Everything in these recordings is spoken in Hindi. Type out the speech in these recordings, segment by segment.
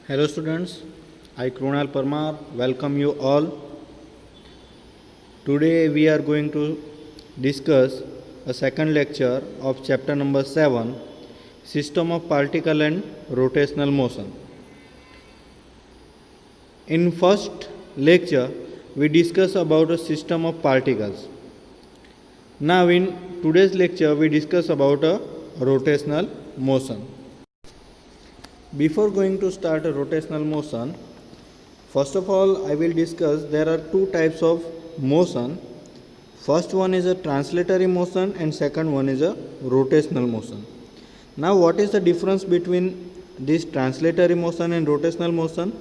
Hello students, I Krunal Parmar welcome you all. Today we are going to discuss a second lecture of chapter number 7, System of Particle and Rotational Motion. In first lecture we discuss about a system of particles. Now in today's lecture we discuss about a rotational motion. Before going to start a rotational motion, first of all I will discuss there are two types of motion. First one is a translatory motion and second one is a rotational motion. Now what is the difference between this translatory motion and rotational motion?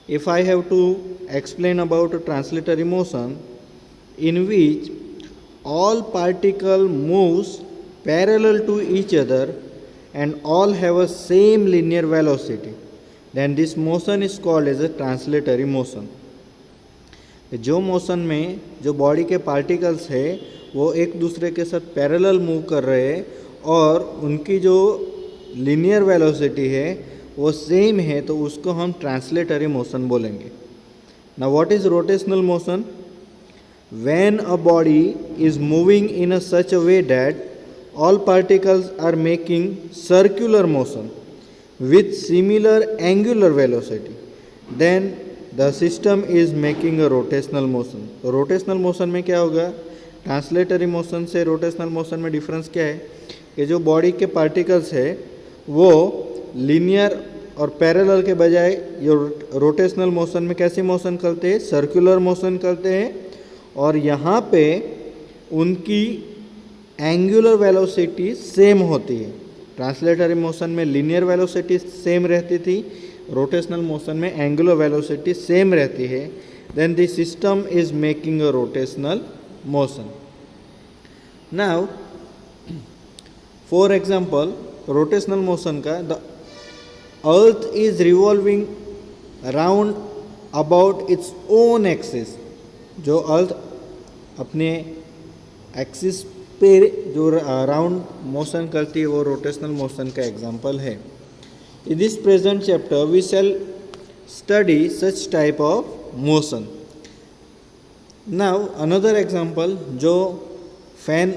If I have to explain about a translatory motion in which all particle moves parallel to each other and all have a same linear velocity, then this motion is called as a translatory motion. जो मोशन में जो बॉडी के पार्टिकल्स है वो एक दूसरे के साथ पैरेलल मूव कर रहे हैं और उनकी जो लिनियर वेलोसिटी है वो सेम है, तो उसको हम ट्रांसलेटरी मोशन बोलेंगे. Now what is rotational motion? When a body is moving in a such a way that all particles are making circular motion with similar angular velocity, then the system is making a rotational motion. तो rotational motion में क्या होगा? ट्रांसलेटरी मोशन से रोटेशनल मोशन में डिफरेंस क्या है कि जो बॉडी के पार्टिकल्स है वो लीनियर और पैरेलल के बजाय ये रोटेशनल मोशन में कैसे मोशन करते हैं? सर्कुलर मोशन करते हैं, और यहाँ पे उनकी एंगुलर वेलोसिटी सेम होती है. ट्रांसलेटरी मोशन में लीनियर वेलोसिटी सेम रहती थी, रोटेशनल मोशन में एंगुलर वेलोसिटी सेम रहती है. Then the system is making a rotational motion. Now for example rotational motion का, the earth is revolving around about its own axis. जो अर्थ अपने एक्सिस पे जो राउंड मोशन करती है वो रोटेशनल मोशन का एग्जाम्पल है. In this present chapter we shall study such type of motion. Now another example, जो फैन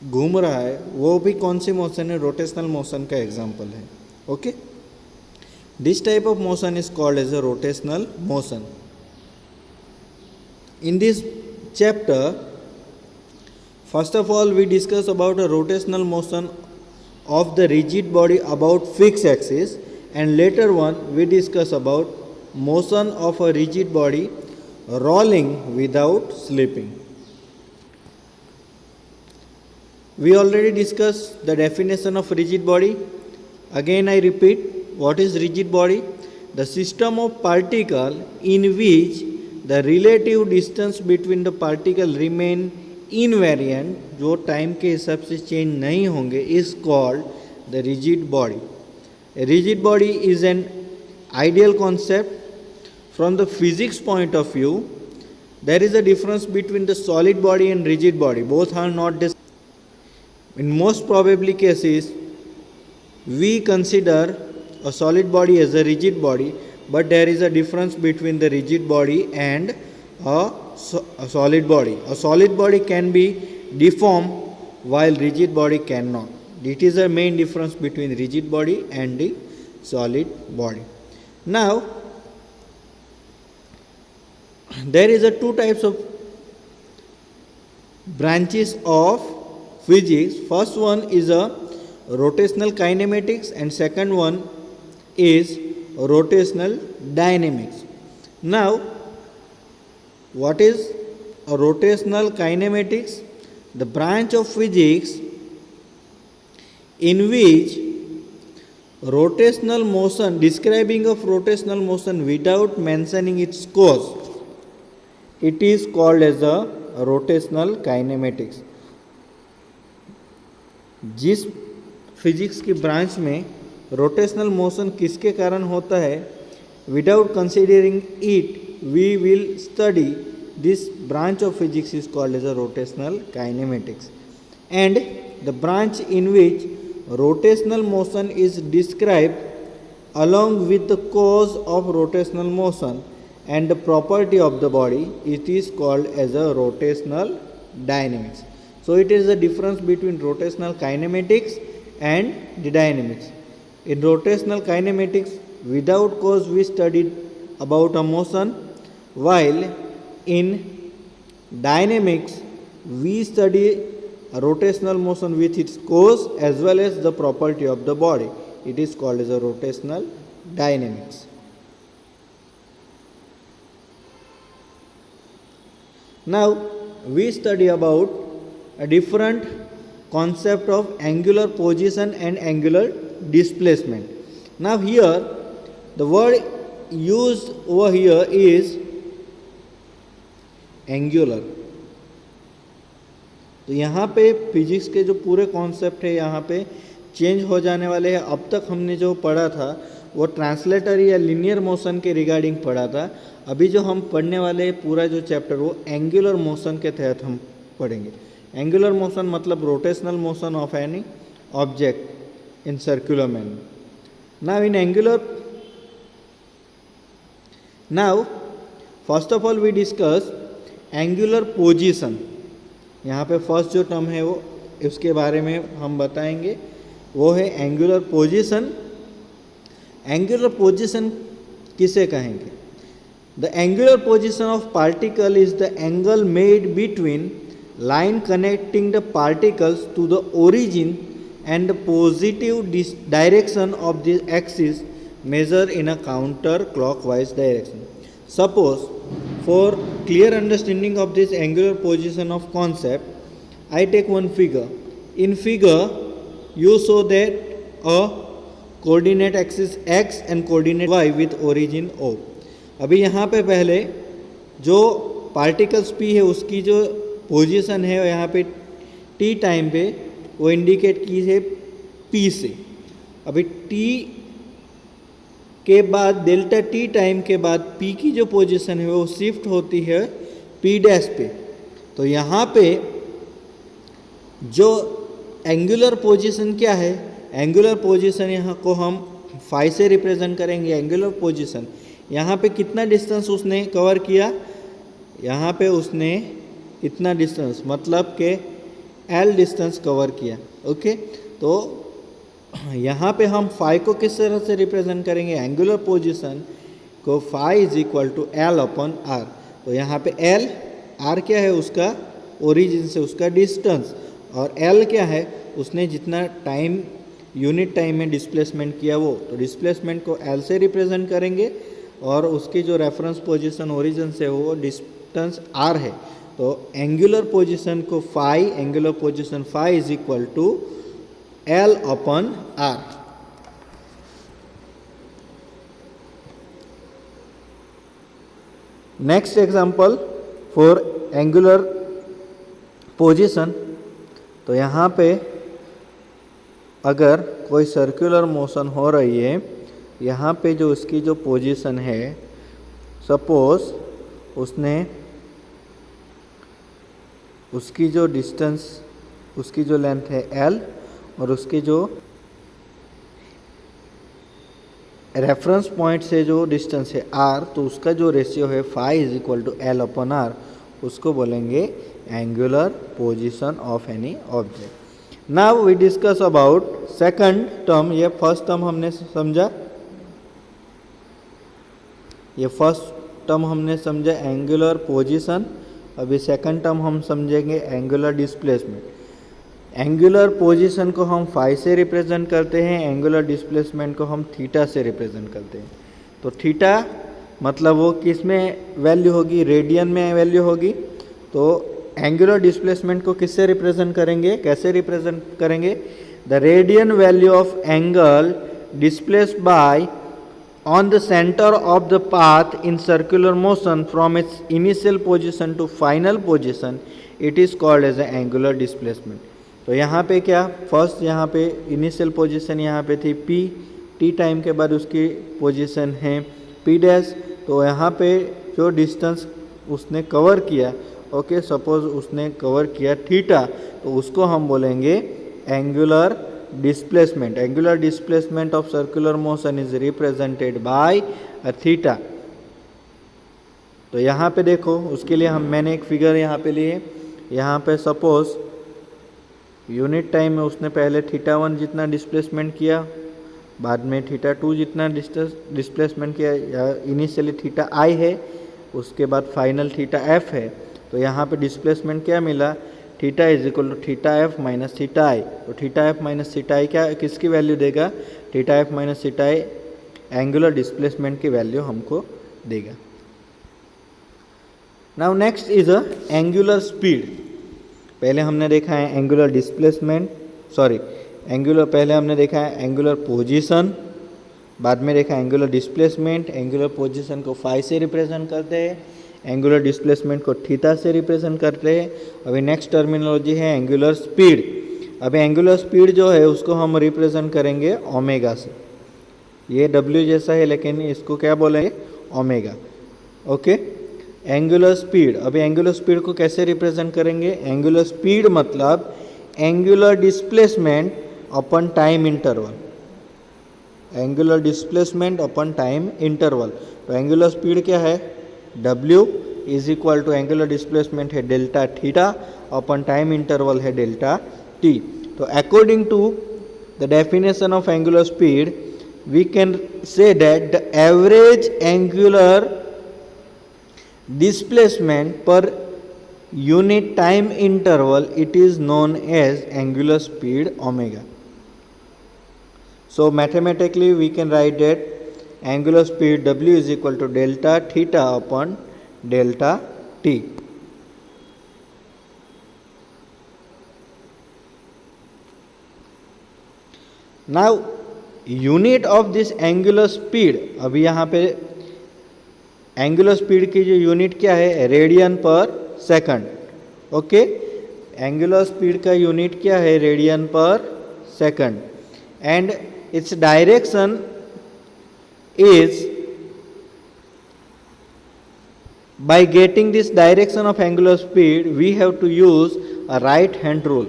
घूम रहा है वो भी कौन सी मोशन है? रोटेशनल मोशन का एग्जाम्पल है. Okay, this type of motion is called as a rotational motion. In this chapter first of all we discuss about a rotational motion of the rigid body about fixed axis, and later on we discuss about motion of a rigid body rolling without slipping. We already discussed the definition of rigid body. Again I repeat, what is rigid body? The system of particle in which the relative distance between the particle remain invariant, जो टाइम के हिसाब से चेंज नहीं होंगे, is called the rigid body. Rigid body is an ideal concept from the physics point of view. There is a difference between the solid body and rigid body. Both are not the in most probably cases we consider a solid body as a rigid body, but there is a difference between the rigid body and a solid body. A solid body can be deformed while rigid body cannot. It is the main difference between rigid body and the solid body. Now there is a two types of branches of physics. First one is a rotational kinematics and second one is rotational dynamics. Now what is a rotational kinematics? The branch of physics in which rotational motion, describing of rotational motion without mentioning its cause, it is called as a rotational kinematics. जिस फिजिक्स की ब्रांच में रोटेशनल मोशन किसके कारण होता है, without considering it we will study this branch of physics is called as a rotational kinematics. And the branch in which rotational motion is described along with the cause of rotational motion and the property of the body, it is called as a rotational dynamics. So it is the difference between rotational kinematics and the dynamics. In rotational kinematics, without cause we studied about a motion, while in dynamics we study a rotational motion with its cause as well as the property of the body. It is called as a rotational dynamics. Now we study about a different concept of angular position and angular displacement. Now here the word used over here is angular. तो यहाँ पे फिजिक्स के जो पूरे कॉन्सेप्ट है यहाँ पे चेंज हो जाने वाले हैं. अब तक हमने जो पढ़ा था वो ट्रांसलेटरी या लिनियर मोशन के रिगार्डिंग पढ़ा था. अभी जो हम पढ़ने वाले पूरा जो चैप्टर वो एंगुलर मोशन के तहत हम पढ़ेंगे. एंगुलर मोशन मतलब rotational motion of any object in circular manner. Now first of all we discuss angular position. यहाँ पे फर्स्ट जो टर्म है वो इसके बारे में हम बताएंगे, वो है एंगुलर पोजीशन. एंगुलर पोजीशन किसे कहेंगे? The angular position of particle is the angle made between line connecting the particles to the origin and the positive direction of the axis measured in a counter clockwise direction. Suppose for clear understanding of this angular position of concept, I take one figure. In figure you show that a coordinate axis x and coordinate y with origin O. अभी यहाँ पे पहले जो पार्टिकल्स p है उसकी जो पोजीशन है यहाँ पे t टाइम पे वो इंडिकेट की है P से. अभी T के बाद डेल्टा T टाइम के बाद P की जो पोजीशन है वो शिफ्ट होती है P डैश पे. तो यहाँ पे जो एंगुलर पोजीशन क्या है? एंगुलर पोजीशन यहाँ को हम फाई से रिप्रेजेंट करेंगे. एंगुलर पोजीशन यहाँ पे कितना डिस्टेंस उसने कवर किया? यहाँ पे उसने इतना डिस्टेंस मतलब के L डिस्टेंस कवर किया. ओके, तो यहाँ पे हम फाई को किस तरह से रिप्रेजेंट करेंगे? एंगुलर पोजीशन को phi is equal to L upon R. तो यहाँ पे L, R क्या है? उसका ओरिजिन से उसका डिस्टेंस, और L क्या है? उसने जितना टाइम यूनिट टाइम में डिस्प्लेसमेंट किया वो. तो डिस्प्लेसमेंट को L से रिप्रेजेंट करेंगे और उसकी जो रेफरेंस पोजीशन ओरिजिन से वो डिस्टेंस R है. तो एंगुलर पोजीशन को phi, angular position phi is equal to L upon R. Next example for angular position. तो यहाँ पे अगर कोई सर्कुलर मोशन हो रही है, यहाँ पे जो उसकी जो पोजीशन है, सपोज उसने उसकी जो डिस्टेंस, उसकी जो लेंथ है L और उसकी जो रेफरेंस पॉइंट से जो डिस्टेंस है R, तो उसका जो रेशियो है phi is equal to L upon R. उसको बोलेंगे angular position of any object. Now we discuss about second term. ये फर्स्ट टर्म हमने समझा, ये फर्स्ट टर्म हमने समझा एंगुलर पोजीशन. अभी सेकंड टर्म हम समझेंगे एंगुलर डिस्प्लेसमेंट. एंगुलर पोजीशन को हम फाई से रिप्रेजेंट करते हैं, एंगुलर डिस्प्लेसमेंट को हम थीटा से रिप्रेजेंट करते हैं. तो थीटा मतलब वो किस में वैल्यू होगी? रेडियन में वैल्यू होगी. तो एंगुलर डिस्प्लेसमेंट को किससे रिप्रेजेंट करेंगे? कैसे रिप्रेजेंट करेंगे? The radian value of angle displaced by on the center of the path in circular motion from its initial position to final position, it is called as an angular displacement. तो यहाँ पे क्या, फर्स्ट यहाँ पे इनिशियल पोजीशन यहाँ पे थी P, T टाइम के बाद उसकी पोजीशन है P डैश. तो यहाँ पे जो डिस्टेंस उसने कवर किया, सपोज उसने कवर किया थीटा, तो उसको हम बोलेंगे angular displacement. Angular displacement of circular motion is represented by a theta. तो यहाँ पे देखो, उसके लिए मैंने एक फिगर यहाँ पे लिए. यहाँ पे सपोज यूनिट टाइम में उसने पहले θ1 जितना डिस्प्लेसमेंट किया, बाद में θ2 जितना डिस्प्लेसमेंट किया, या इनिशियली θi है, उसके बाद फाइनल θf है. तो यहाँ पे डिस्प्लेसमेंट क्या मिला, θ is equal to θf minus θi. तो θf माइनस θi क्या किसकी वैल्यू देगा, θf minus θi angular displacement की वैल्यू हमको देगा. Now next is a angular speed. पहले हमने देखा है एंगुलर डिस्प्लेसमेंट, पहले हमने देखा है एंगुलर पोजीशन, बाद में देखा एंगुलर डिस्प्लेसमेंट. एंगुलर पोजीशन को फाई से रिप्रेजेंट करते हैं, एंगुलर डिस्प्लेसमेंट को थीटा से रिप्रेजेंट करते हैं. अभी नेक्स्ट टर्मिनोलॉजी है एंगुलर स्पीड. अभी एंगुलर स्पीड जो है उसको हम रिप्रेजेंट करेंगे ओमेगा से. ये डब्ल्यू जैसा है लेकिन इसको क्या बोलेंगे, ओमेगा. Okay, angular speed. अभी एंगुलर स्पीड को कैसे रिप्रेजेंट करेंगे, एंगुलर स्पीड मतलब angular displacement upon time interval. Angular displacement upon time interval. तो एंगुलर स्पीड क्या है, W is equal to angular displacement है delta theta upon time interval है डेल्टा t. तो according to the definition of angular speed we can say that the average angular displacement per unit time interval, it is known as angular speed omega. So mathematically we can write that angular speed W is equal to delta theta upon delta t. Now unit of this angular speed, अभी यहाँ पे एंगुलर स्पीड की जो यूनिट क्या है, radian per second. Okay, angular speed का यूनिट क्या है, radian per second. And its direction is, by getting this direction of angular speed we have to use a right hand rule.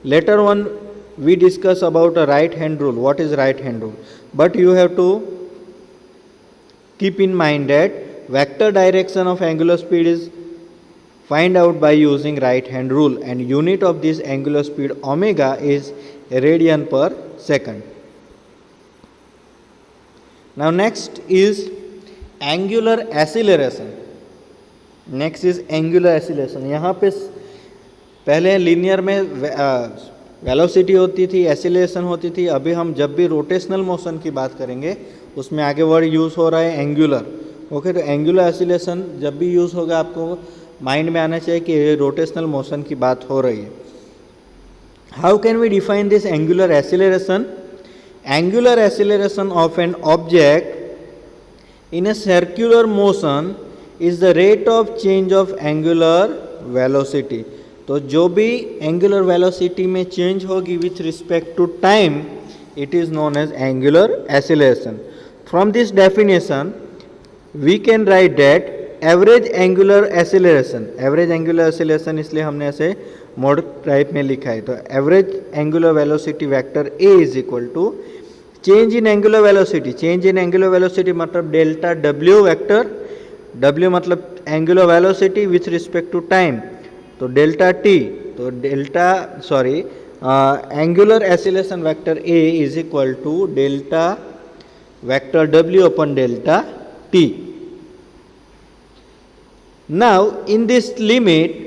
Later on we discuss about a right hand rule, what is right hand rule, but you have to keep in mind that vector direction of angular speed is find out by using right hand rule, and unit of this angular speed omega is radian per second. Now next is angular acceleration. Next is angular acceleration. यहाँ पे पहले लीनियर में वेलोसिटी होती थी, एक्सीलरेशन होती थी. अभी हम जब भी रोटेशनल मोशन की बात करेंगे उसमें आगे वर्ड यूज़ हो रहा है एंगुलर. ओके, तो एंगुलर एक्सीलरेशन जब भी यूज़ होगा आपको माइंड में आना चाहिए कि ये रोटेशनल मोशन की बात हो रही है. How can we define this angular acceleration? Angular acceleration of an object in a circular motion is the rate of change of angular velocity. तो जो भी एंगुलर वेलोसिटी में चेंज होगी with respect to time, it is known as angular acceleration. From this definition we can write that average angular acceleration, average angular acceleration इसलिए हमने ऐसे मोड टाइप में लिखा है. तो average angular velocity vector A is equal to change in angular velocity. Change in angular velocity मतलब डेल्टा डब्ल्यू वेक्टर, W मतलब angular velocity with respect to time, तो डेल्टा टी. तो angular acceleration vector A is equal to delta vector W upon delta T. Now in this limit,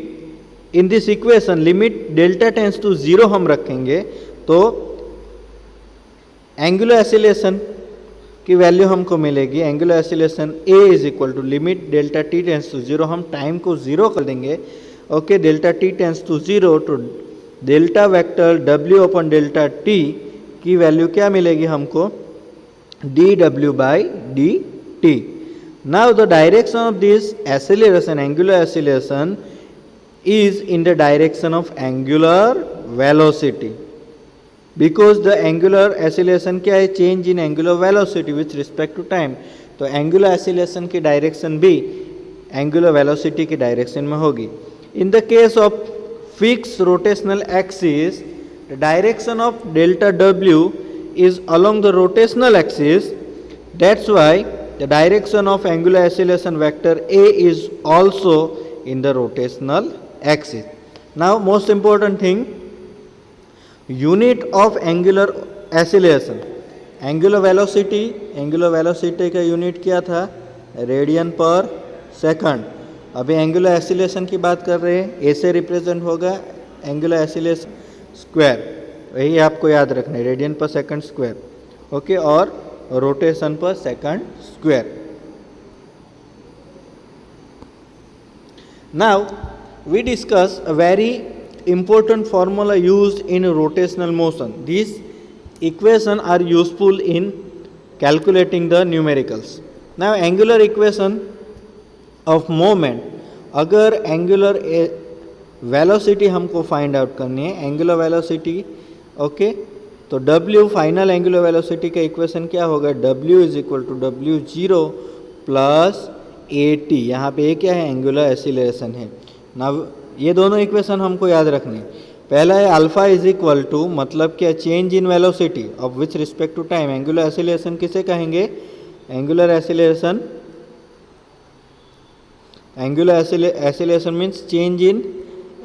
in this equation limit delta tends to 0 हम रखेंगे तो एंगुलर एक्सीलरेशन की वैल्यू हमको मिलेगी. Angular acceleration A is equal to limit delta T tends to 0, हम टाइम को 0 कर देंगे. Okay, delta T tends to 0 तो delta vector W upon delta T की वैल्यू क्या मिलेगी हमको, dW by dt. Now the direction of this acceleration, angular acceleration is in the direction of angular velocity, because the angular acceleration क्या है, change in angular velocity with respect to time. तो एंगुलर एक्सीलरेशन की डायरेक्शन भी एंगुलर वेलोसिटी की डायरेक्शन में होगी. In the case of fix rotational axis the direction of delta W is along the rotational axis. That's why the direction of angular acceleration vector A is also in the rotational axis. Now most important thing, unit of angular acceleration. Angular velocity का यूनिट क्या था? Radian per second. अभी एंगुलर एक्सीलरेशन की बात कर रहे हैं, ए से रिप्रेजेंट होगा एंगुलर एक्सीलरेशन स्क्वायर, वही आपको याद रखना है, radian per second square. Okay, और rotation per second square. Now we discuss a very important formula used in rotational motion. These equations are useful in calculating the numericals. Now angular equation of moment, अगर angular velocity हमको find out करनी है, angular velocity, ओके, तो W फाइनल एंगुलर वेलोसिटी का इक्वेशन क्या होगा? W is equal to W0 plus AT. यहाँ पे ये क्या है? एंगुलर एक्सीलरेशन है ना. ये दोनों इक्वेशन हमको याद रखनी है. पहला है अल्फा इज इक्वल टू, मतलब क्या? Change in velocity of which respect to time. Angular acceleration किसे कहेंगे? Angular acceleration means change in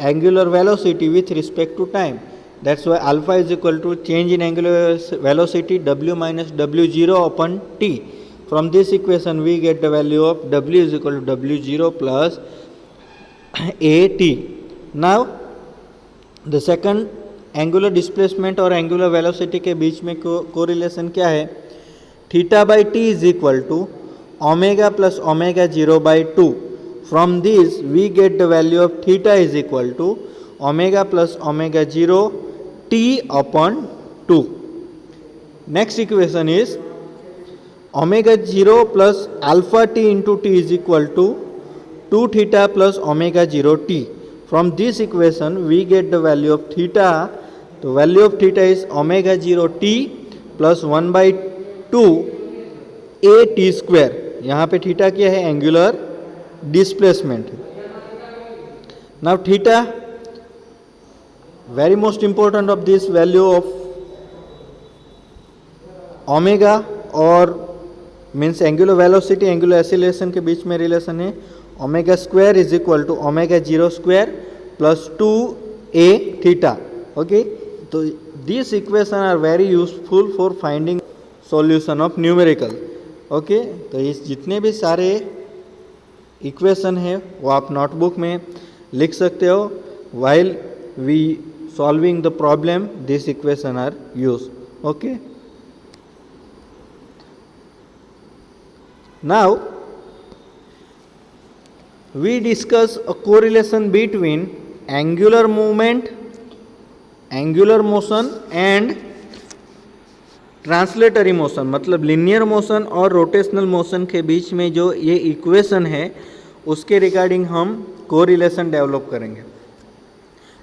angular velocity with respect to time. That's why alpha is equal to change in angular velocity W minus W0 upon T. From this equation we get the value of W is equal to W0 plus AT. Now the second angular displacement और एंगुलर वेलोसिटी के बीच में कोरिलेशन क्या है? Theta by T is equal to omega plus omega 0/2. From this we get the value of theta is equal to omega plus omega 0 t upon 2. Next equation is omega 0 plus alpha t into T is equal to 2 theta plus omega 0 t. From this equation we get the value of theta. The value of theta is omega 0 t plus 1/2 a t square. यहाँ पे थीटा क्या है? Angular displacement. Now theta, very most important of this value of omega और means angular velocity angular acceleration के बीच में रिलेशन है. Omega square is equal to omega 0 square plus 2a theta. Okay, तो this equation are very useful for finding solution of numerical. Okay, तो इस जितने भी सारे इक्वेशन है वो आप नोटबुक में लिख सकते हो. While we solving the problem this equation are use. Okay, now we discuss a correlation between angular movement, angular motion and translatory motion. मतलब लिनियर मोशन और रोटेशनल मोशन के बीच में जो ये इक्वेशन है उसके रिगार्डिंग हम कोरिलेशन डेवलप करेंगे.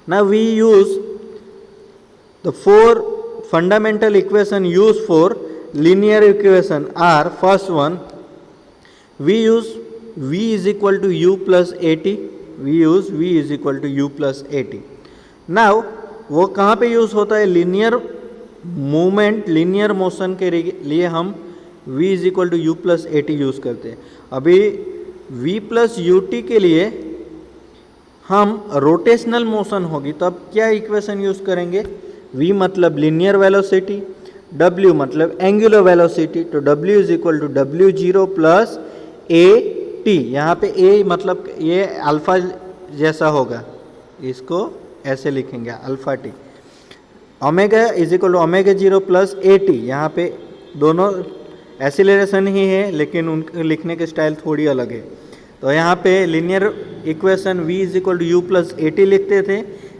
Now we use the 4 fundamental equation use for linear equation are. First one, we use v is equal to u plus at. we use v is equal to u plus at. now वो कहाँ पे यूज़ होता है? लीनियर मूवमेंट, लीनियर मोशन के लिए हम v is equal to u plus at use करते हैं. अभी v plus ut के लिए हम रोटेशनल मोशन होगी तब क्या इक्वेशन यूज़ करेंगे? v मतलब लीनियर वेलोसिटी, w मतलब एंगुलर वेलोसिटी, तो w is equal to w0 plus a t. यहाँ पे a मतलब ये अल्फा जैसा होगा, इसको ऐसे लिखेंगे alpha T. Omega is equal to omega 0 plus A T. यहाँ पे दोनों एक्सीलरेशन ही है लेकिन उनके लिखने के स्टाइल थोड़ी अलग है. तो यहाँ पे linear equation v is equal to U plus A T लिखते थे.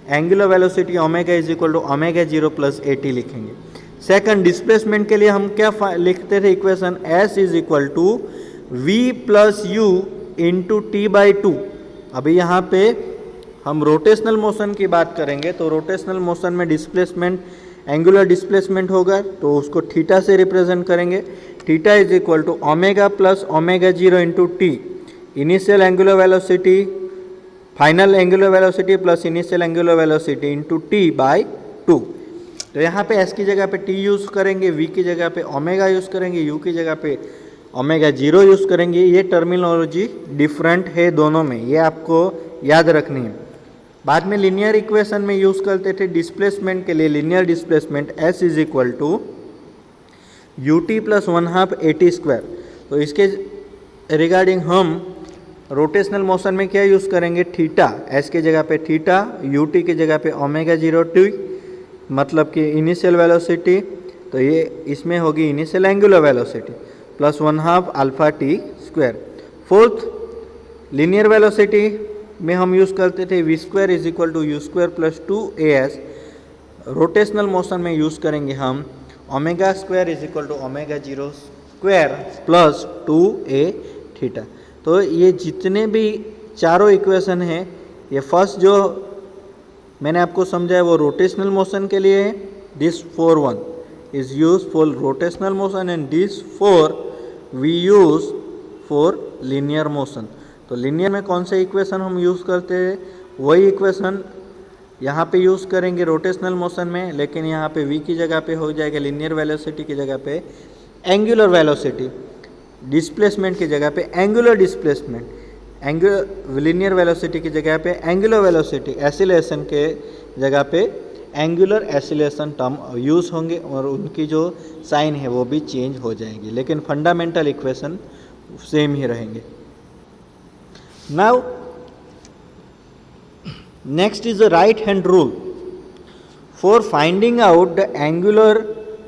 Angular velocity omega is equal to omega 0 plus A T लिखेंगे. सेकंड, डिस्प्लेसमेंट के लिए हम क्या लिखते थे? Equation s is equal to v plus U into T by 2. अभी यहाँ पे हम रोटेशनल मोशन की बात करेंगे तो रोटेशनल मोशन में डिस्प्लेसमेंट एंगुलर डिस्प्लेसमेंट होगा तो उसको थीटा से रिप्रेजेंट करेंगे. Theta is equal to omega plus omega 0 into T. Initial angular velocity, final angular velocity plus initial angular velocity into T by 2. तो यहाँ पे एस की जगह पे टी यूज़ करेंगे, वी की जगह पे ओमेगा यूज़ करेंगे, यू की जगह पे ओमेगा 0 यूज़ करेंगे। ये टर्मिनोलॉजी डिफरेंट है दोनों में, ये आपको याद रखनी है। बाद में लीनियर इक्वेशन में यूज़ करते थे डिस्प्लेसमेंट के लिए, linear displacement S is equal to U T plus 1/2 AT square. तो इसके रिगार्डिंग हम रोटेशनल मोशन में क्या यूज़ करेंगे, थीटा, एस की जगह पे थीटा, यू टी की जगह पे ओमेगा 0 टी, मतलब कि इनिशियल वेलोसिटी, तो ये इसमें होगी initial angular velocity plus 1/2 alpha T square. Fourth, linear velocity में हम यूज़ करते थे V square is equal to U square plus 2AS। Rotational motion में यूज़ करेंगे हम omega square is equal to omega 0 square plus 2A theta. तो ये जितने भी चारों इक्वेशन हैं, ये फर्स्ट जो मैंने आपको समझाया वो रोटेशनल मोशन के लिए है, this 4 is use for rotational motion and this 4 we use for linear motion. तो लीनियर में कौन से इक्वेशन हम यूज़ करते हैं, वही इक्वेशन यहाँ पे यूज़ करेंगे रोटेशनल मोशन में, लेकिन यहाँ पे v की जगह पे हो जाएगा लीनियर वेलोसिटी की जगह पे एंगुलर वेलोसिटी, डिस्प्लेसमेंट की जगह पे एंगुलर डिस्प्लेसमेंट, लीनियर वेलोसिटी की जगह पे एंगुलर वेलोसिटी, एसिलेशन के जगह पे एंगुलर एसिलेशन टर्म यूज़ होंगे और उनकी जो साइन है वो भी चेंज हो जाएगी, लेकिन फंडामेंटल इक्वेशन सेम ही रहेंगे। Now next is the right hand rule for finding out the angular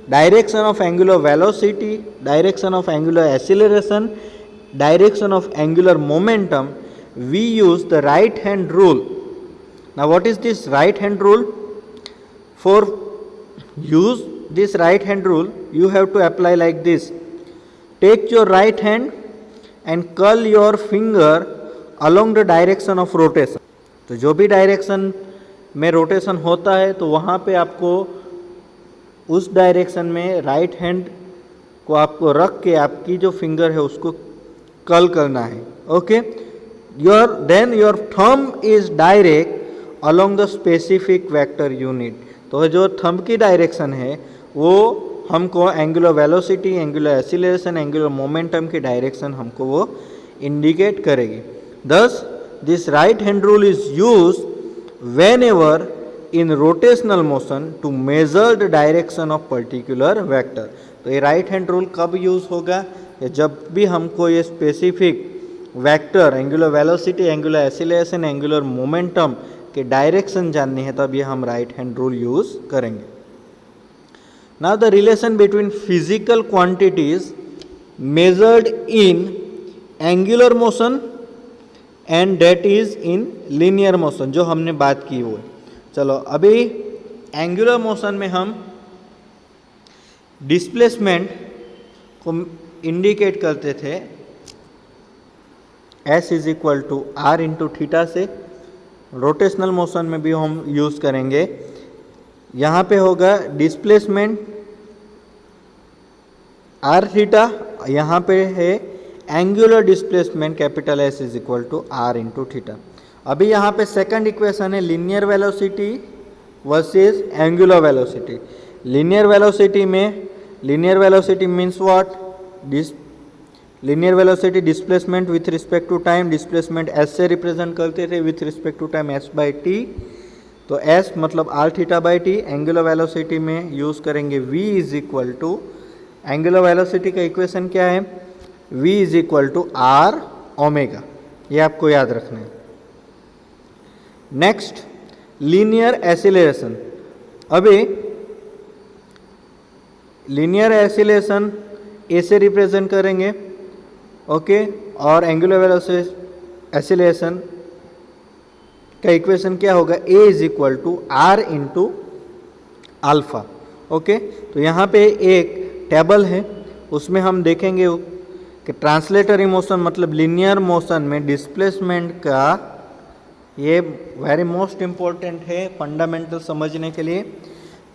direction of angular velocity, direction of angular acceleration, direction of angular momentum. We use the right hand rule. Now what is this right hand rule? For use this right hand rule you have to apply like this. Take your right hand and curl your finger along the direction of rotation. तो जो भी डायरेक्शन में रोटेशन होता है तो वहाँ पे आपको उस डायरेक्शन में राइट हैंड को आपको रख के आपकी जो फिंगर है उसको कर्ल करना है। Okay, your thumb is direct along the specific vector unit. तो जो थंब की डायरेक्शन है वो हमको angular velocity, angular acceleration, angular momentum की डायरेक्शन हमको वो इंडिकेट करेगी। दस this right hand rule is used whenever in rotational motion to measure the direction of particular vector। तो ये right hand rule कब यूज़ होगा, जब भी हमको ये specific vector angular velocity, angular acceleration, angular momentum के डायरेक्शन जाननी है, तब ये हम राइट हैंड रूल यूज़ करेंगे। Now the relation between physical quantities measured in angular motion and that is in linear motion, जो हमने बात की वो। चलो अभी एंगुलर मोशन में हम डिस्प्लेसमेंट को इंडिकेट करते थे S is equal to R into theta से। रोटेशनल मोशन में भी हम यूज़ करेंगे, यहाँ पे होगा डिस्प्लेसमेंट आर थीटा, यहाँ पे है angular displacement capital S is equal to R into theta. अभी यहाँ पे सेकंड इक्वेशन है linear velocity versus angular velocity. Linear velocity में, linear velocity means what, linear velocity displacement with respect to time, displacement S से रिप्रेजेंट करते थे with respect to time S by T, तो S मतलब R theta by T. Angular velocity में यूज़ करेंगे V is equal to, angular velocity का इक्वेशन क्या है, V is equal to R omega, ये आपको याद रखना है। Next linear acceleration. अभी लीनियर एसिलेरेशन ए से रिप्रेजेंट करेंगे, ओके, और एंगुलर वेलोसिटी एसिलेरेशन का इक्वेशन क्या होगा, A is equal to R into alpha. Okay, तो यहाँ पे एक टेबल है, उसमें हम देखेंगे कि ट्रांसलेटरी मोशन मतलब लीनियर मोशन में डिस्प्लेसमेंट का, ये वेरी मोस्ट इम्पोर्टेंट है फंडामेंटल समझने के लिए।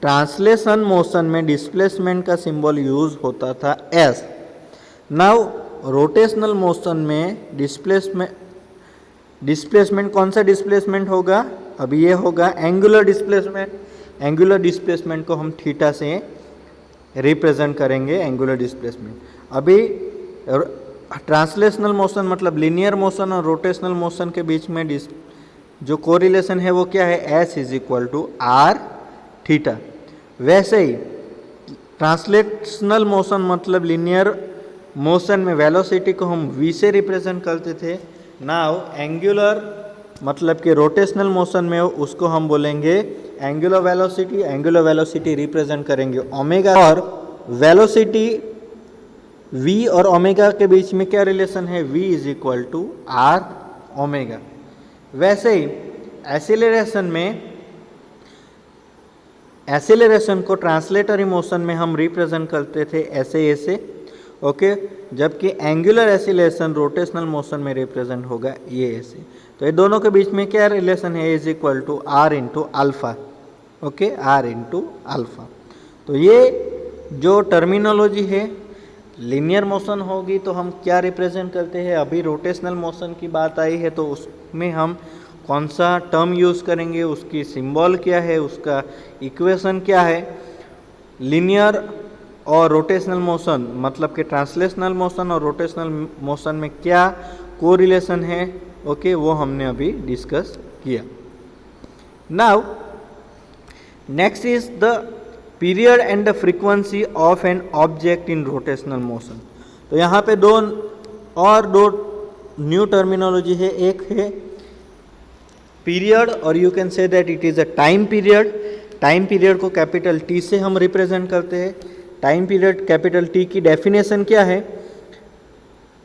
ट्रांसलेशन मोशन में डिस्प्लेसमेंट का सिंबल यूज होता था एस। नाउ रोटेशनल मोशन में डिस्प्लेसमेंट कौन सा डिस्प्लेसमेंट होगा, अब ये होगा एंगुलर डिस्प्लेसमेंट। एंगुलर डिस्प्लेसमेंट को हम थीटा से रिप्रेजेंट करेंगे एंगुलर डिस्प्लेसमेंट। अभी ट्रांसलेशनल मोशन मतलब लीनियर मोशन और रोटेशनल मोशन के बीच में जो कोरिलेशन है वो क्या है, S is equal to R theta. वैसे ही ट्रांसलेशनल मोशन मतलब लीनियर मोशन में वेलोसिटी को हम v से रिप्रेजेंट करते थे। नाउ एंगुलर मतलब कि रोटेशनल मोशन में उसको हम बोलेंगे angular velocity. Angular velocity represent करेंगे ओमेगा, और वेलोसिटी v और ओमेगा के बीच में क्या रिलेशन है, v is equal to R omega. वैसे ही एसिलेरेशन को ट्रांसलेटरी मोशन में हम रिप्रेजेंट करते थे ऐसे ओके, जबकि एंगुलर एसिलेशन रोटेशनल मोशन में रिप्रेजेंट होगा ये ऐसे। तो ये दोनों के बीच में क्या रिलेशन है, is equal to R into alpha. Okay, R into alpha. तो ये जो टर्मिनोलॉजी है, लीनियर मोशन होगी तो हम क्या रिप्रेजेंट करते हैं, अभी रोटेशनल मोशन की बात आई है तो उसमें हम कौन सा टर्म यूज़ करेंगे, उसकी सिंबल क्या है, उसका इक्वेशन क्या है। लीनियर और रोटेशनल मोशन मतलब कि ट्रांसलेशनल मोशन और रोटेशनल मोशन में क्या कोरिलेशन है, ओके, वो हमने अभी डिस्कस किया। Now next is the period and the frequency of an object in rotational motion. तो यहाँ पे दो न्यू टर्मिनोलॉजी है, एक है पीरियड और you can say that it is a time period. Time period को कैपिटल टी से हम रिप्रेजेंट करते हैं। टाइम पीरियड कैपिटल टी की डेफिनेशन क्या है,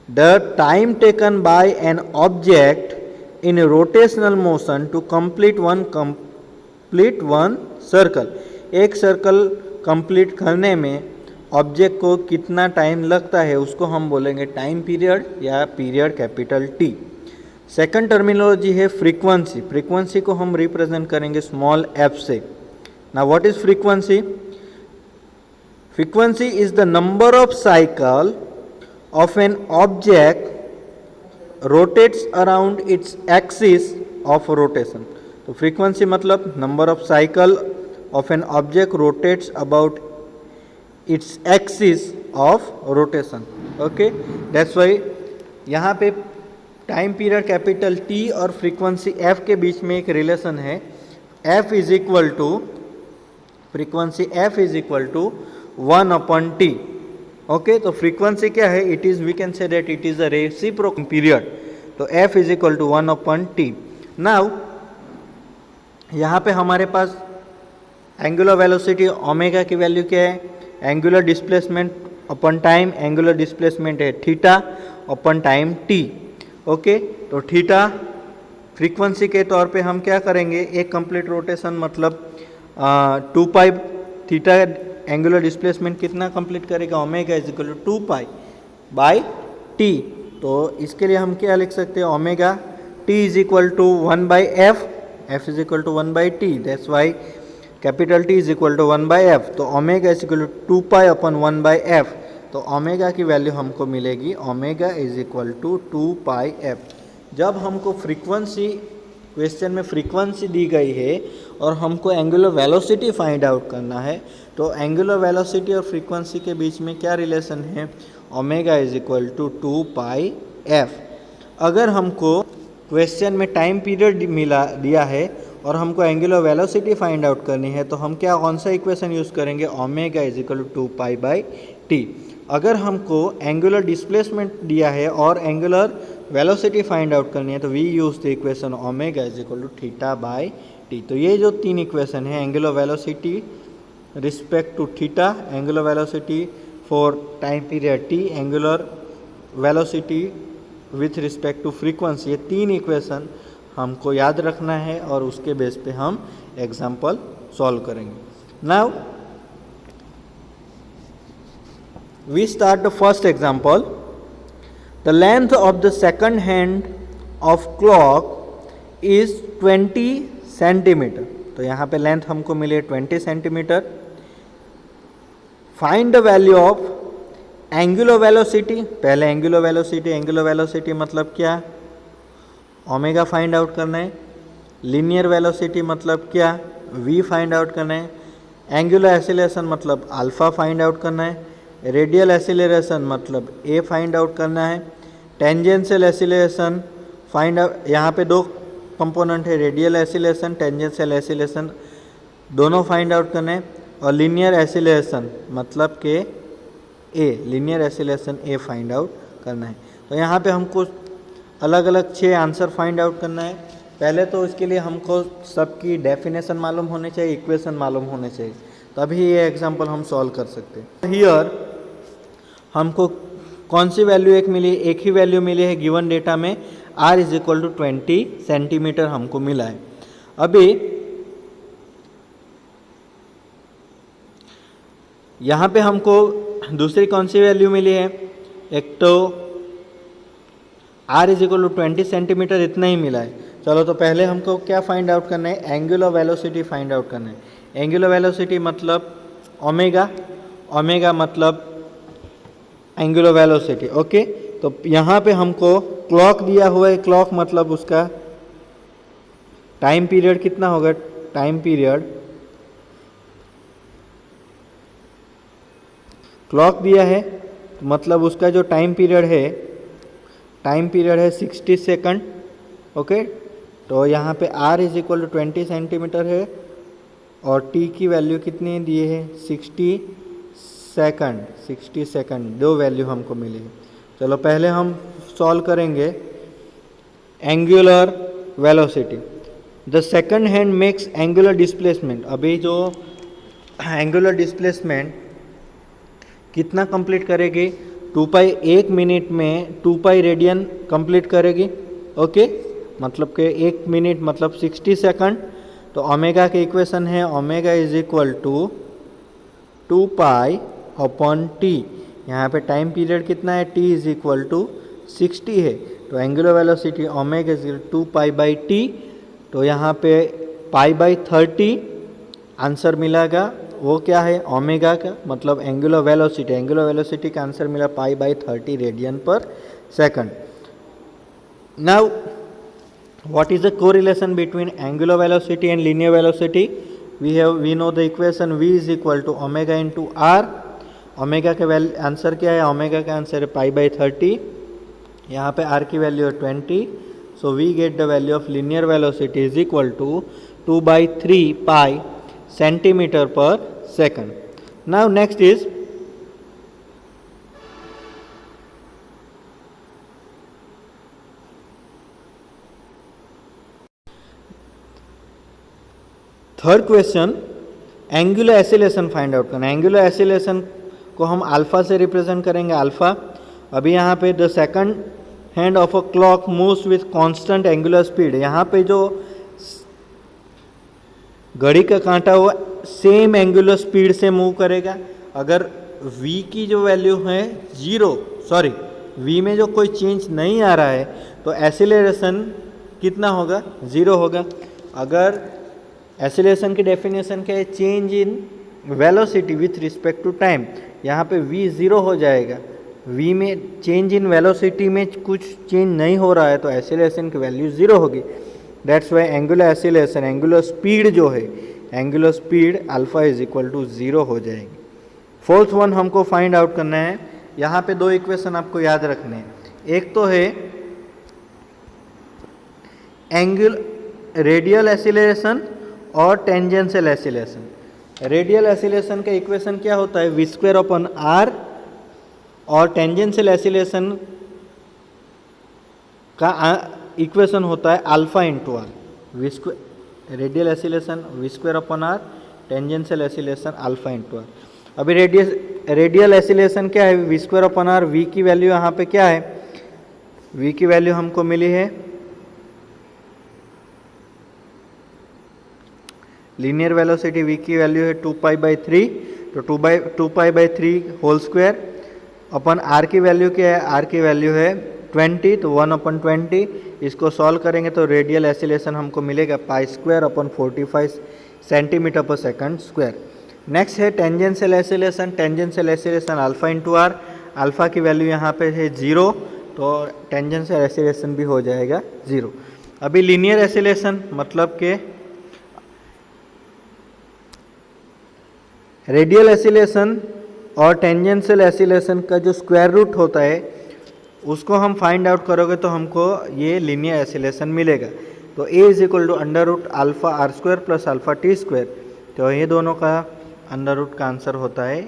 the time taken by an object in rotational motion to complete one circle. एक सर्कल कंप्लीट करने में ऑब्जेक्ट को कितना टाइम लगता है उसको हम बोलेंगे टाइम पीरियड या period capital T. Second terminology है फ्रीक्वेंसी। फ्रीक्वेंसी को हम रिप्रेजेंट करेंगे स्मॉल एफ से। ना what is frequency? Frequency is the number of cycle of an object rotates around its axis of rotation. तो फ्रीक्वेंसी मतलब number of cycle of an object rotates about its axis of rotation. Okay, that's why यहाँ पे टाइम पीरियड कैपिटल टी और फ्रीक्वेंसी एफ के बीच में एक रिलेशन है। F is equal to frequency F is equal to 1/t। Okay, तो फ्रीक्वेंसी क्या है, it is we can say that it is a reciprocal period. तो F is equal to 1/t। Now यहाँ पे हमारे पास एंगुलर वेलोसिटी ओमेगा की वैल्यू क्या है, angular displacement upon time, angular displacement है theta upon time T. Okay, तो थीटा फ्रीक्वेंसी के तौर पे हम क्या करेंगे, एक कंप्लीट रोटेशन मतलब 2 पाई थीटा एंगुलर डिस्प्लेसमेंट कितना कंप्लीट करेगा, omega is equal to 2 pi by T. तो इसके लिए हम क्या लिख सकते हैं, omega T is equal to 1/f, f is equal to 1/t, that's why capital T is equal to 1/f। तो omega is equal to 2 pi upon 1/f। तो ओमेगा की वैल्यू हमको मिलेगी, omega is equal to 2 pi f। जब हमको फ्रीक्वेंसी, क्वेश्चन में फ्रीक्वेंसी दी गई है और हमको एंगुलर वेलोसिटी फाइंड आउट करना है, तो एंगुलर वेलोसिटी और फ्रीक्वेंसी के बीच में क्या रिलेशन है, omega is equal to 2 pi f। अगर हमको क्वेश्चन में टाइम पीरियड दिया है और हमको एंगुलर वेलोसिटी फाइंड आउट करनी है, तो हम कौन सा इक्वेशन यूज़ करेंगे, omega is equal to 2 pi by T. अगर हमको एंगुलर डिस्प्लेसमेंट दिया है और एंगुलर वेलोसिटी फाइंड आउट करनी है, तो we use the equation omega is equal to theta by T. तो ये जो 3 इक्वेशन है, angular velocity respect to theta, angular velocity for time period T, angular velocity with respect to frequency, ये 3 इक्वेशन हमको याद रखना है और उसके बेस पे हम एग्जाम्पल सॉल्व करेंगे। Now we start the first example. The length of the second hand of clock is 20 centimetre. तो यहाँ पे लेंथ हमको मिली 20 centimetre. Find the value of angular velocity. पहले एंगुलर वेलोसिटी मतलब क्या, ओमेगा फाइंड आउट करना है। लीनियर वेलोसिटी मतलब क्या, v फाइंड आउट करना है, एंगुलर एक्सीलरेशन मतलब अल्फ़ा फाइंड आउट करना है, रेडियल एक्सीलरेशन मतलब a फाइंड आउट करना है, टेंजेंशियल एक्सीलरेशन फाइंड आउट, यहाँ पे दो कंपोनेंट है, रेडियल एक्सीलरेशन, टेंजेंशियल एक्सीलरेशन, दोनों फाइंड आउट करना है, और लीनियर एक्सीलरेशन मतलब के a, linear acceleration a find out करना है। तो यहाँ पे हमको अलग अलग 6 आंसर फाइंड आउट करना है। पहले तो इसके लिए हमको सबकी डेफिनेशन मालूम होने चाहिए, इक्वेशन मालूम होने चाहिए, तभी ये एग्जांपल हम सॉल्व कर सकते हैं। हियर हमको कौन सी वैल्यू एक मिली, एक ही वैल्यू मिली है गिवन डेटा में, r is equal to 20 centimetre हमको मिला है। अभी यहाँ पे हमको दूसरी कौन सी वैल्यू मिली है, एक तो r is equal to 20 centimetre इतना ही मिला है। चलो तो पहले हमको क्या फाइंड आउट करना है, एंगुलर वेलोसिटी फाइंड आउट करना है। एंगुलर वेलोसिटी मतलब ओमेगा, ओमेगा मतलब एंगुलर वेलोसिटी। ओके, तो यहाँ पे हमको क्लॉक दिया हुआ है, क्लॉक मतलब उसका टाइम पीरियड कितना होगा, टाइम पीरियड, क्लॉक दिया है मतलब उसका जो टाइम पीरियड है, टाइम पीरियड है 60 सेकंड। ओके, तो यहाँ पे r is equal to 20 centimetre है और t की वैल्यू कितनी दिए है, 60 सेकंड, 60 सेकंड, दो वैल्यू हमको मिली है। चलो पहले हम सॉल्व करेंगे angular velocity. The second hand makes angular displacement, अभी जो एंगुलर डिस्प्लेसमेंट कितना कंप्लीट करेगी, 2 पाई, 1 मिनट में 2 पाई रेडियन कंप्लीट करेगी। ओके, मतलब कि 1 मिनट मतलब 60 सेकंड। तो ओमेगा के इक्वेशन है, omega is equal to 2 pi upon T, यहाँ पे टाइम पीरियड कितना है, t इज इक्वल टू 60 है। तो angular velocity omega is equal to 2 pi by T, तो यहाँ पे पाई बाई 30 आंसर मिलेगा, वो क्या है, ओमेगा का मतलब एंगुलर वेलोसिटी, एंगुलर वेलोसिटी का आंसर मिला pi by 30 radian per second. Now what is the correlation between angular velocity and linear velocity? We know the equation v is equal to omega into r। Omega का आंसर क्या है, ओमेगा का आंसर है पाई बाई 30, यहाँ पे r की वैल्यू है 20, so we get the value of linear velocity is equal to 2 by 3 pi centimetre per second. Now next is third question, angular acceleration find out करना है। एंगुलर एक्सीलरेशन को हम अल्फा से रिप्रेजेंट करेंगे, अल्फा। अभी यहाँ पे the second hand of a clock moves with constant angular speed, यहाँ पे जो घड़ी का कांटा वो सेम एंगुलर स्पीड से मूव करेगा। अगर v की जो वैल्यू है 0, सॉरी v में जो कोई चेंज नहीं आ रहा है तो एक्सीलरेशन कितना होगा, 0 होगा। अगर एक्सीलरेशन की डेफिनेशन क्या है, change in velocity with respect to time, यहाँ पे v 0 हो जाएगा। v में चेंज इन वेलोसिटी में कुछ चेंज नहीं हो रहा है तो एक्सीलरेशन की वैल्यू 0 होगी। That's why angular acceleration, angular speed जो है, angular speed alpha is equal to 0 हो जाएगी। फोर्थ वन हमको फाइंड आउट करना है। यहाँ पे दो इक्वेशन आपको याद रखने हैं, एक तो है रेडियल एक्सीलरेशन और टेंजेंशियल एक्सीलरेशन। रेडियल एक्सीलरेशन का इक्वेशन क्या होता है, वी स्क्वायर अपॉन आर, और टेंजेंशियल एक्सीलरेशन का इक्वेशन होता है alpha into R. V square, radial acceleration V square upon R, tangential acceleration alpha into R. अभी रेडियल एक्सीलरेशन क्या है, V square upon R, V की वैल्यू यहाँ पे क्या है, वी की वैल्यू हमको मिली है, लीनियर वेलोसिटी v की वैल्यू है 2 पाई बाई 3, तो 2 pi by 3 whole square upon r की वैल्यू क्या है, r की वैल्यू है 20, तो 1 अपन 20। इसको सॉल्व करेंगे तो रेडियल एक्सीलरेशन हमको मिलेगा pi square upon 45 centimetre per second square. Next है tangential acceleration, tangential acceleration alpha into R, alpha की वैल्यू यहाँ पे है 0, तो टेंजेंशियल एक्सीलरेशन भी हो जाएगा 0। अभी लीनियर एक्सीलरेशन मतलब के रेडियल एसिलेशन और टेंजेंशियल एसिलेशन का जो स्क्वायर रूट होता है उसको हम फाइंड आउट करोगे तो हमको ये लीनियर एसिलेशन मिलेगा। तो a is equal to under root alpha R square plus alpha T square, तो ये दोनों का अंडर रूट का आंसर होता है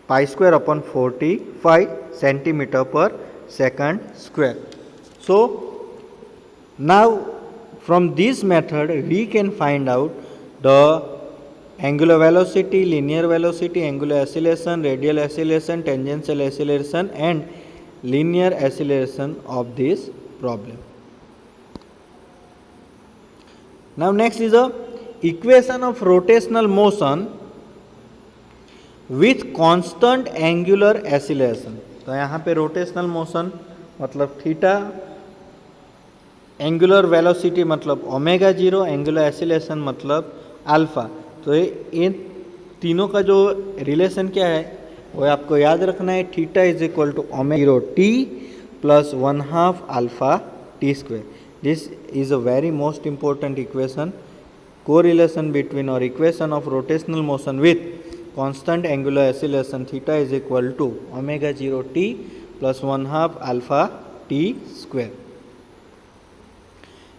pi square upon 45 centimetre per second square. So now from this method we can find out the angular velocity, linear velocity, angular acceleration, radial acceleration, tangential acceleration and linear acceleration of this problem. Now next is a equation of rotational motion with constant angular acceleration. तो यहाँ पे rotational motion मतलब थीटा, एंगुलर वेलोसिटी मतलब ओमेगा जीरो, एंगुलर एसिलेशन मतलब अल्फा। तो ये तीनों का जो रिलेशन क्या है वो आपको याद रखना है। Theta is equal to omega zero T plus 1/2 alpha T square. This is a very most important equation, correlation between और equation of rotational motion with constant angular acceleration theta is equal to omega zero T plus 1/2 alpha T square.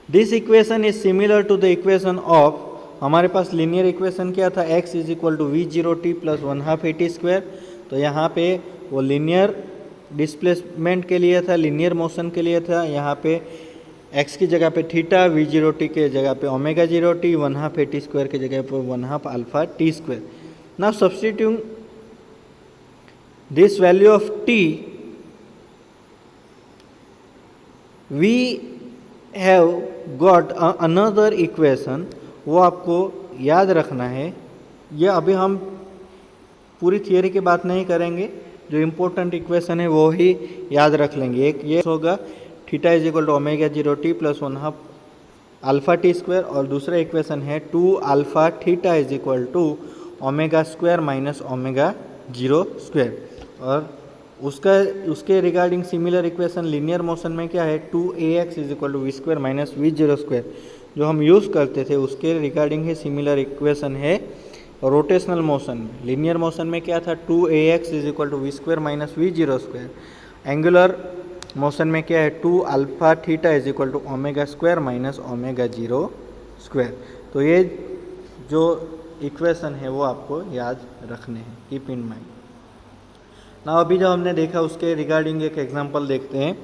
This equation is similar to the equation of, हमारे पास लीनियर इक्वेशन क्या था, x is equal to V zero T plus 1/2 A T square. तो यहाँ पे वो लीनियर डिस्प्लेसमेंट के लिए था, लीनियर मोशन के लिए था। यहाँ पे x की जगह पे थीटा, वी जीरो टी के जगह पे omega zero T, 1/2 A T square के जगह पे 1/2 alpha T square. Now substituting this value of t, we have got another equation, वो आपको याद रखना है। ये अभी हम पूरी थियरी की बात नहीं करेंगे, जो इम्पोर्टेंट इक्वेशन है वो ही याद रख लेंगे। एक ये होगा theta is equal to omega zero T plus 1/2 alpha T square, और दूसरा इक्वेशन है 2 alpha theta is equal to omega square minus omega zero square. और उसके regarding similar equation linear motion में क्या है, 2ax is equal to V square minus V zero square, जो हम यूज़ करते थे उसके रिगार्डिंग ही सिमिलर इक्वेशन है रोटेशनल मोशन में। लीनियर मोशन में क्या था, 2ax is equal to V square minus V zero square. Angular motion में क्या है, 2 alpha theta is equal to omega square minus omega zero square. तो ये जो इक्वेशन है वो आपको याद रखने हैं, कीप इन माइंड। ना अभी जो हमने देखा उसके रिगार्डिंग एक एग्जांपल देखते हैं।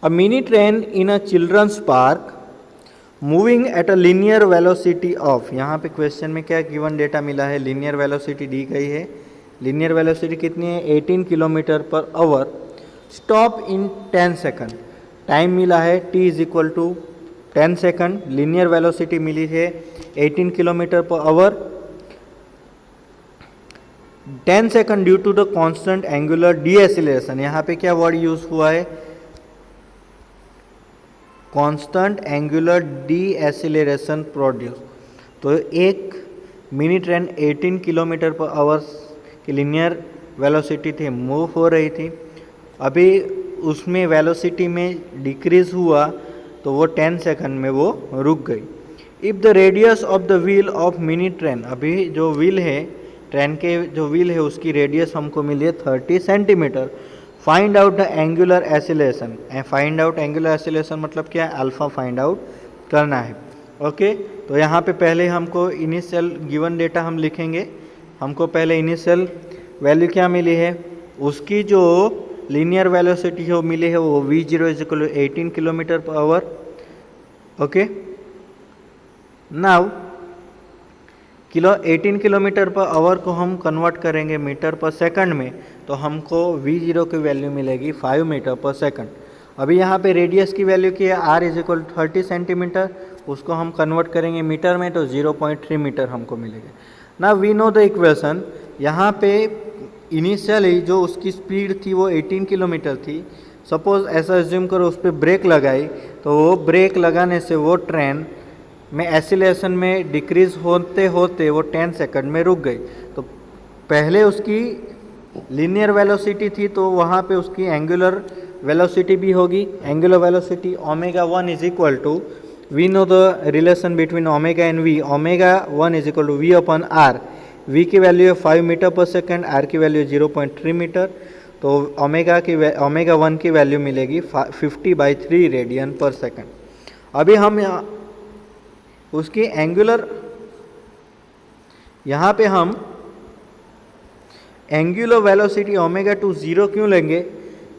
A mini train in a children's park moving at a linear velocity of, यहाँ पे क्वेश्चन में क्या गिवन डेटा मिला है, लीनियर वेलोसिटी दी गई है। लीनियर वेलोसिटी कितनी है, 18 kilometre per hour, stop in 10 second. Time मिला है t is equal to 10 second, linear velocity मिली है 18 kilometre per hour, 10 second due to the constant angular deceleration. यहाँ पे क्या वर्ड यूज हुआ है, कांस्टेंट एंगुलर डीएसिलेशन प्रोड्यूस। तो एक mini train 18 kilometre per our की लीनियर वेलोसिटी थी, मूव हो रही थी। अभी उसमें वेलोसिटी में डिक्रीज हुआ तो वो 10 सेकंड में वो रुक गई। If the radius of the wheel of mini train, अभी जो व्हील है ट्रेन के जो व्हील है उसकी रेडियस हमको मिली है 30 centimetre. Find out the angular acceleration, find out angular acceleration मतलब क्या है, अल्फा फाइंड आउट करना है। ओके, तो यहाँ पे पहले हमको इनिशियल गिवन डेटा हम लिखेंगे। हमको पहले इनिशियल वैल्यू क्या मिली है, उसकी जो लीनियर वेलोसिटी है वो मिली है, वो V zero is equal to 18 kilometre per hour. Okay, now 18 kilometre per hour को हम कन्वर्ट करेंगे मीटर पर सेकंड में, तो हमको v जीरो की वैल्यू मिलेगी 5 मीटर पर सेकंड। अभी यहाँ पे रेडियस की वैल्यू की है r इज इक्वल 30 सेंटीमीटर, उसको हम कन्वर्ट करेंगे मीटर में तो 0.3 मीटर हमको मिलेगा। ना वी नो द इक्वेशन, यहाँ पे इनिशियली जो उसकी स्पीड थी वो 18 किलोमीटर थी। सपोज ऐसा एज्यूम करो उस पर ब्रेक लगाई, तो वो ब्रेक लगाने से वो ट्रेन में एसिलेशन में डिक्रीज होते होते वो 10 सेकंड में रुक गई। तो पहले उसकी लीनियर वेलोसिटी थी तो वहाँ पे उसकी एंगुलर वेलोसिटी भी होगी। Angular velocity omega 1 is equal to, we know the relation between omega and V, omega 1 is equal to V upon R. v की वैल्यू है 5 मीटर पर सेकंड, r की वैल्यू है 0.3 मीटर, तो ओमेगा 1 की वैल्यू मिलेगी 50/3 रेडियन पर सेकंड। अभी हम उसकी एंगुलर, यहाँ पे हम एंगुलर वेलोसिटी ओमेगा 2 0 क्यों लेंगे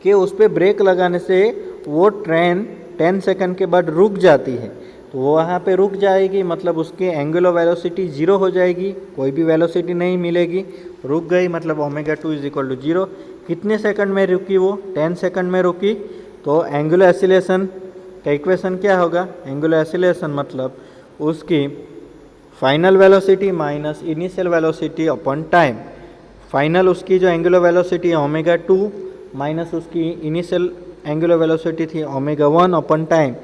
कि उस पर ब्रेक लगाने से वो ट्रेन 10 सेकंड के बाद रुक जाती है, तो वो वहाँ पे रुक जाएगी, मतलब उसकी एंगुलर वेलोसिटी 0 हो जाएगी, कोई भी वेलोसिटी नहीं मिलेगी, रुक गई, मतलब ओमेगा 2 = 0। कितने सेकंड में रुकी वो? 10 सेकंड में रुकी। तो एंगुलर एसिलेशन का इक्वेशन क्या होगा? एंगुलर एसिलेशन मतलब उसकी final velocity minus initial velocity upon time. Final उसकी जो एंगुलर वेलोसिटी है ओमेगा 2 माइनस उसकी इनिशियल एंगुलर वेलोसिटी थी ओमेगा 1 अपॉन टाइम,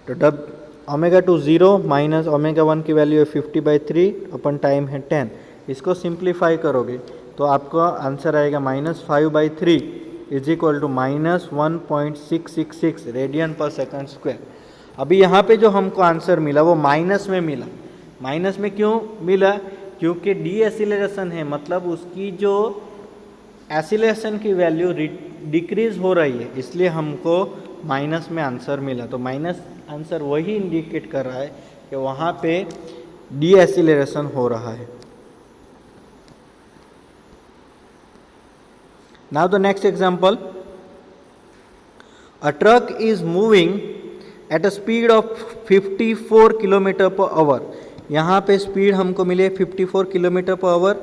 तो तब ओमेगा 2 0 माइनस ओमेगा 1 की वैल्यू है 50/3 अपॉन टाइम है 10। इसको सिंप्लीफाई करोगे तो आपको आंसर आएगा -5/3 = -1.666 रेडियन पर सेकंड स्क्वायर। अभी यहाँ पे जो हमको आंसर मिला वो माइनस में मिला। माइनस में क्यों मिला? क्योंकि डी एसिलेशन है, मतलब उसकी जो एसिलेशन की वैल्यू डिक्रीज हो रही है, इसलिए हमको माइनस में आंसर मिला। तो माइनस आंसर वही इंडिकेट कर रहा है कि वहाँ पे डी एसिलेशन हो रहा है। Now the next example, a truck is moving at a speed of 54 km/h। यहाँ पे स्पीड हमको मिले 54 km/h।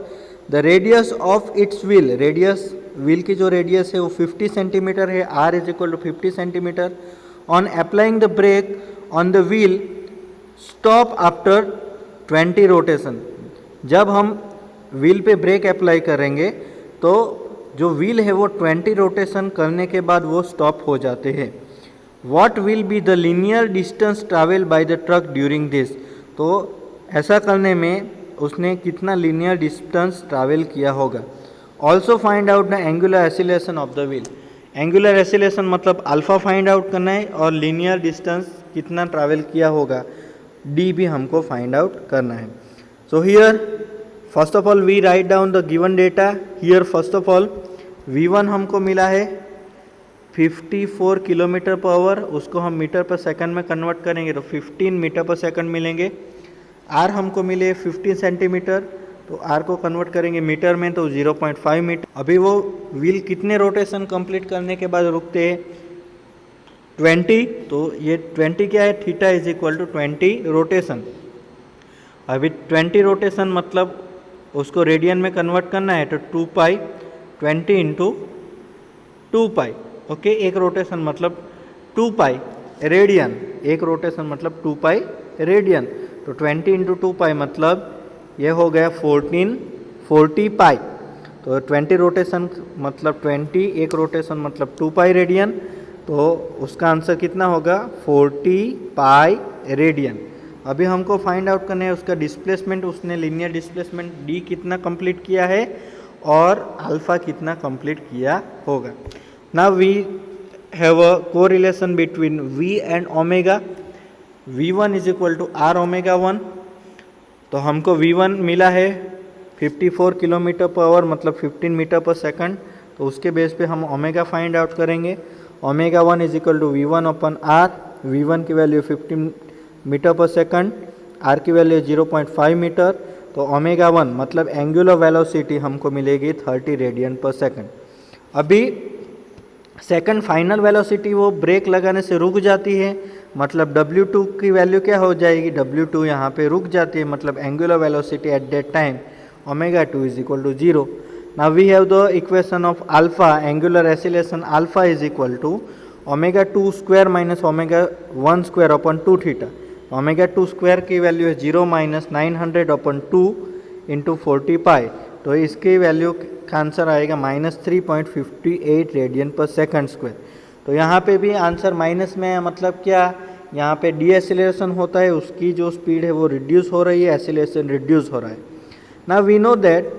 The radius of its wheel, radius wheel की जो रेडियस है वो 50 सेंटीमीटर है, r = 50 centimetre. On applying the brake on the wheel stop after 20 rotation. जब हम व्हील पे ब्रेक अप्लाई करेंगे तो जो व्हील है वो 20 रोटेशन करने के बाद वो स्टॉप हो जाते हैं। What will be the linear distance travel by the truck during this. तो ऐसा करने में उसने कितना लीनियर डिस्टेंस ट्रैवल किया होगा। Also find out the angular acceleration of the wheel. Angular acceleration मतलब अल्फा फाइंड आउट करना है और लीनियर डिस्टेंस कितना ट्रैवल किया होगा, डी भी हमको फाइंड आउट करना है। So here first of all we write down the given data. Here first of all V1 हमको मिला है 54 km/h, उसको हम मीटर पर सेकंड में कन्वर्ट करेंगे तो 15 मीटर पर सेकंड मिलेंगे। R हमको मिले 15 सेंटीमीटर, तो R को कन्वर्ट करेंगे मीटर में तो 0.5 मीटर। अभी वो व्हील कितने रोटेशन कंप्लीट करने के बाद रुकते हैं? 20। तो ये 20 क्या है? Theta = 20 rotation. अभी 20 रोटेशन मतलब उसको रेडियन में कन्वर्ट करना है तो 2π 20 × 2π। ओके, एक रोटेशन मतलब 2π रेडियन, एक रोटेशन मतलब 2π रेडियन। तो 20 × 2π मतलब ये हो गया 40π। तो 20 रोटेशन मतलब 20, एक रोटेशन मतलब 2π रेडियन, तो उसका आंसर कितना होगा? 40π रेडियन। अभी हमको फाइंड आउट करना है उसका डिस्प्लेसमेंट। उसने लीनियर डिस्प्लेसमेंट डी कितना कंप्लीट किया है और अल्फा कितना कंप्लीट किया होगा। Now we have a correlation between v and omega. v1 = r omega 1। तो हमको v1 मिला है 54 km/h मतलब 15 मीटर पर सेकंड, तो उसके बेस पे हम ओमेगा फाइंड आउट करेंगे। Omega 1 = v1/r। v1 की वैल्यू 15 मीटर पर सेकंड, r की वैल्यू 0.5 मीटर, तो ओमेगा 1 मतलब एंगुलर वेलोसिटी हमको मिलेगी 30 रेडियन पर सेकंड। अभी सेकंड फाइनल वेलोसिटी वो ब्रेक लगाने से रुक जाती है, मतलब W2 की वैल्यू क्या हो जाएगी? W2 यहाँ पे रुक जाती है, मतलब angular velocity at that time omega 2 = 0। Now we have the equation of alpha, angular acceleration alpha = omega 2 square minus omega 1 square upon 2 theta. Omega 2 square की वैल्यू है 0 - 900/2 × 40π। तो इसकी वैल्यू का आंसर आएगा -3.58 रेडियन पर सेकंड स्क्वायर। तो यहाँ पे भी आंसर माइनस में है, मतलब क्या? यहाँ पे डी एसिलेशन होता है, उसकी जो स्पीड है वो रिड्यूस हो रही है, एसिलेशन रिड्यूस हो रहा है। नाउ वी नो दैट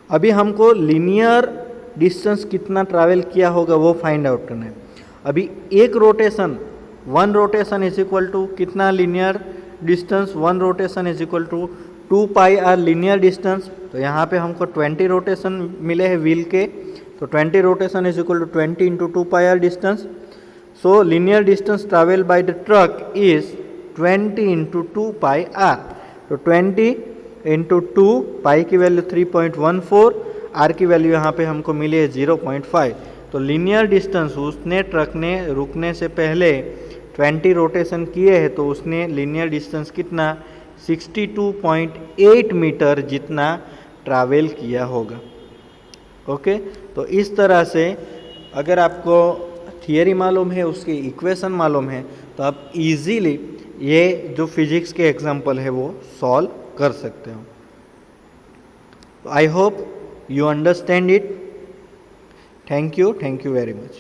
अभी हमको लीनियर डिस्टेंस कितना ट्रैवल किया होगा वो फाइंड आउट करना है। अभी एक रोटेशन, 1 रोटेशन = कितना linear distance? 1 rotation = 2 pi R linear distance, तो यहाँ पे हमको 20 रोटेशन मिले हैं व्हील के, तो 20 rotation is equal to 20 into 2 pi R distance. So linear distance travel by the truck is 20 into 2 pi R. तो 20 इंटू 2, पाई की वैल्यू 3.14, आर की वैल्यू यहाँ पे हमको मिली है 0.5. तो लीनियर डिस्टेंस उसने ट्रक ने रुकने से पहले 20 रोटेशन किए हैं, तो उसने लीनियर डिस्टेंस कितना 62.8 मीटर जितना ट्रैवल किया होगा. ओके, तो इस तरह से अगर आपको थियरी मालूम है, उसकी इक्वेशन मालूम है, तो आप इजीली ये जो फिजिक्स के एग्जाम्पल है वो सॉल्व कर सकते हो. I hope you understand it. Thank you very much.